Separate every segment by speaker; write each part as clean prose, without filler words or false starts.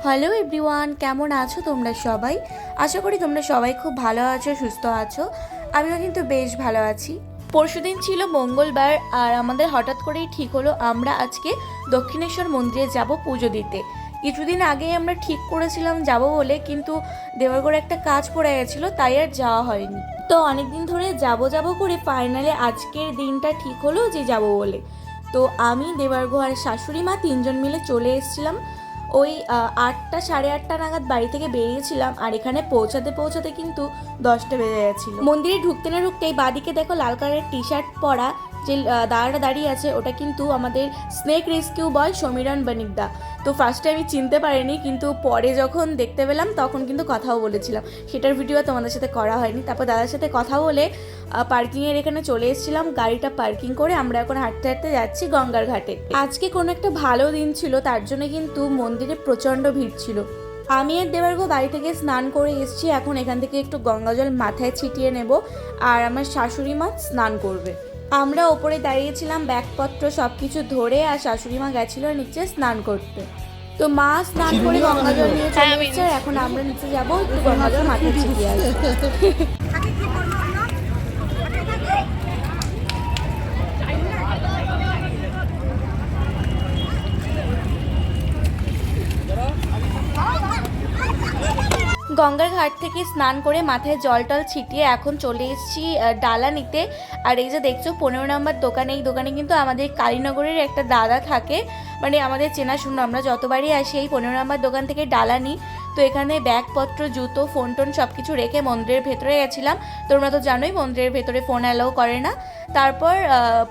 Speaker 1: Hello everyone, কেমন আছো তোমরা সবাই? আশা করি তোমরা সবাই খুব ভালো আছো, সুস্থ আছো। আমিও কিন্তু বেশ ভালো আছি। পরশুদিন ছিল মঙ্গলবার, আর আমাদের হঠাৎ করেই ঠিক হলো আমরা আজকে দক্ষিণেশ্বর মন্দিরে যাব পুজো দিতে। কিছুদিন আগেই আমরা ঠিক করেছিলাম যাব বলে, কিন্তু দেওয়ারগড়ে একটা কাজ পড়ে গেছিলো, তাই আর যাওয়া হয়নি। তো অনেকদিন ধরে যাব করে ফাইনালি আজকের দিনটা ঠিক হলো যে যাব বলে। তো আমি, দেওয়ারগড় আর শাশুড়ি মা তিনজন মিলে চলে এসেছিলাম। ওই 8টা সাড়ে 8টা নাগাদ বাড়ি থেকে বেরিয়েছিলাম, আর এখানে পৌঁছাতে কিন্তু 10টা বেজে গেছিল। মন্দিরে ঢুকতে না ঢুকতেই বাদিকে দেখো লাল কালারের টি শার্ট পরা যে দাদাটা দাঁড়িয়ে আছে, ওটা কিন্তু আমাদের স্নেক রেস্কিউ বয় সমীরণ বণিকদা। তো ফার্স্টে আমি চিনতে পারিনি, কিন্তু পরে যখন দেখতে পেলাম তখন কিন্তু কথাও বলেছিলাম। সেটার ভিডিও তোমাদের সাথে করা হয়নি। তারপর দাদার সাথে কথা বলে পার্কিংয়ের এখানে চলে এসেছিলাম। গাড়িটা পার্কিং করে আমরা এখন হাঁটতে হাঁটতে যাচ্ছি গঙ্গার ঘাটে। আজকে কোনো একটা ভালো দিন ছিল, তার জন্য কিন্তু মন্দিরে প্রচণ্ড ভিড় ছিল। আমি আর দেওয়ার্গো বাড়ি থেকে স্নান করে এসেছি, এখন এখান থেকে একটু গঙ্গা জল মাথায় ছিটিয়ে নেব, আর আমার শাশুড়ি মা স্নান করবে। আমরা ওপরে দাঁড়িয়েছিলাম ব্যাগপত্র সব কিছু ধরে, আর শাশুড়ি মা গেছিল নিচে স্নান করতে। তো মা স্নান করে গঙ্গা জল নিয়ে চলে এসেছে, আর এখন আমরা নিচে যাবো, একটু গঙ্গা জল মাথায় ছিটিয়ে আসবো। গঙ্গার ঘাট থেকে স্নান করে মাথায় জল টল ছিটিয়ে এখন চলে এসেছি ডালা নিতে। আর এই যে দেখছো 15 নম্বর দোকান, এই দোকানে কিন্তু আমাদের কালীনগরের একটা দাদা থাকে, মানে আমাদের চেনাশোনা। আমরা যতবারই আসি এই 15 নম্বর দোকান থেকে ডালা নিই। তো এখানে ব্যাগপত্র, জুতো, ফোন টোন সব কিছু রেখে মন্দিরের ভেতরে গেছিলাম। তোমরা তো জানোই মন্দিরের ভেতরে ফোন অ্যালাউ করে না। তারপর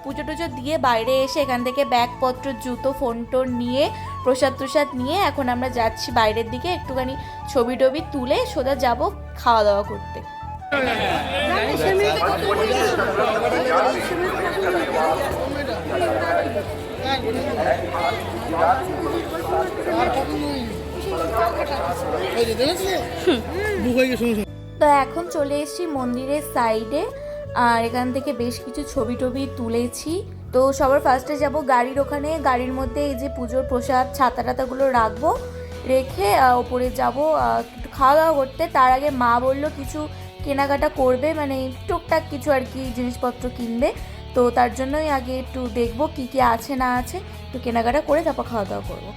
Speaker 1: পুজো টুজো দিয়ে বাইরে এসে এখান থেকে ব্যাগপত্র, জুতো, ফোন টোন নিয়ে প্রসাদ নিয়ে এখন আমরা যাচ্ছি বাইরের দিকে, একটুখানি ছবি টবি তুলে সোজা যাব খাওয়া দাওয়া করতে। তো এখন চলে এসেছি মন্দিরের সাইডে, আর এখান থেকে বেশ কিছু ছবি টবি তুলেছি। তো সবার ফার্স্টে যাব গাড়ির ওখানে, গাড়ির মধ্যে এই যে পুজোর প্রসাদ ছাতা টাতাগুলো রাখবো, রেখে ওপরে যাব একটু খাওয়া দাওয়া করতে। তার আগে মা বললো কিছু কেনাকাটা করবে, মানে টুকটাক কিছু আর কি জিনিসপত্র কিনবে। তো তার জন্যই আগে একটু দেখবো কি কি আছে না আছে, তো কেনাকাটা করে তারপর খাওয়া দাওয়া করবো।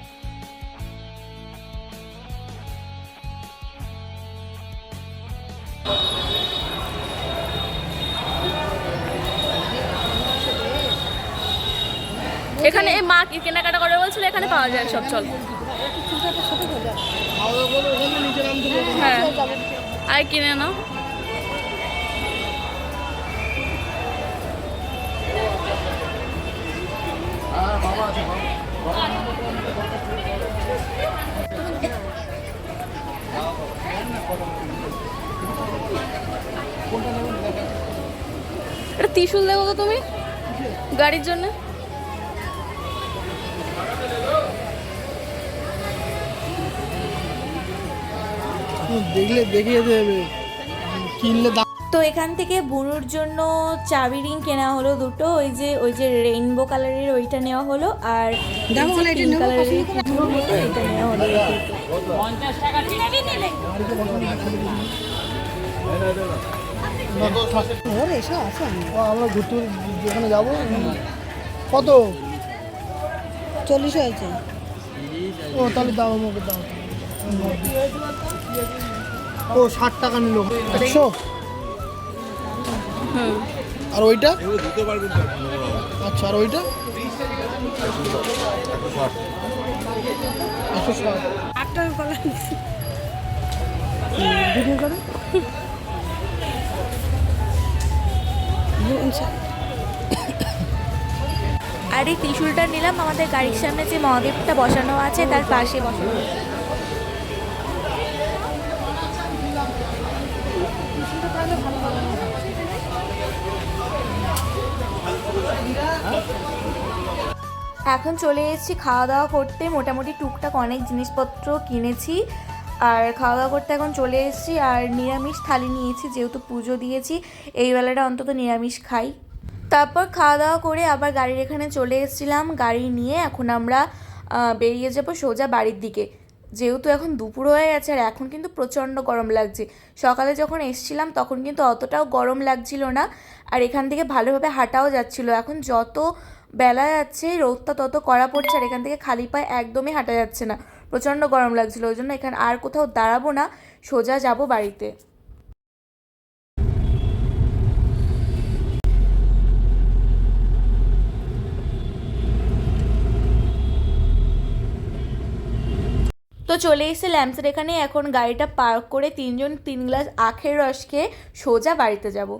Speaker 2: এখানে মা কি কেনাকাটা করে বলছিল, এখানে পাওয়া যায় সব। চল হ্যাঁ, আর কিনে নাও। এটা ত্রিশুল দেবো তো তুমি গাড়ির জন্য।
Speaker 3: দেখলে দেখিয়ে দেবে কিনলে।
Speaker 1: তো এখান থেকে বুনুর জন্য চাবি রিং কেনা হলো দুটো, ওই যে রেইনবো কালারের ওইটা নেওয়া হলো, আর পিঙ্ক কালারের এটা নেওয়া হলো।
Speaker 3: আমরা ঘুরতে যেখানে যাবো কত
Speaker 4: 40 হয়েছে।
Speaker 3: ও তাহলে দাও আমাকে দাও। ও 60 টাকা নিল 100। আর ওইটা আচ্ছা, আর ওইটা 160।
Speaker 1: আর এই ত্রিশূলটা নিলাম আমাদের গাড়ির সামনে যে মহাদেবটা বসানো আছে তার পাশে বসানো। এখন চলে এসেছি খাওয়া দাওয়া করতে। মোটামুটি টুকটাক অনেক জিনিসপত্র কিনেছি, আর খাওয়া দাওয়া করতে এখন চলে এসেছি। আর নিরামিষ থালি নিয়েছি, যেহেতু পুজো দিয়েছি এই বেলাটা অন্তত নিরামিষ খাই। তারপর খাওয়া দাওয়া করে আবার গাড়ির এখানে চলে এসেছিলাম। গাড়ি নিয়ে এখন আমরা বেরিয়ে যাব সোজা বাড়ির দিকে। যেহেতু এখন দুপুর হয়ে গেছে আর এখন কিন্তু প্রচণ্ড গরম লাগছে। সকালে যখন এসছিলাম তখন কিন্তু অতটাও গরম লাগছিল না, আর এখান থেকে ভালোভাবে হাঁটাও যাচ্ছিল। এখন যত বেলা যাচ্ছে রোদটা তত কড়া পড়ছে, আর এখান থেকে খালি পায়ে একদমই হাঁটা যাচ্ছে না, প্রচণ্ড গরম লাগছিল। ওই জন্য এখানে আর কোথাও দাঁড়াবো না, সোজা যাব বাড়িতে। তো চলে এসে ল্যাম্পসের এখানে এখন গাড়িটা পার্ক করে তিনজন 3 গ্লাস আখের রস খেয়ে সোজা বাড়িতে যাব।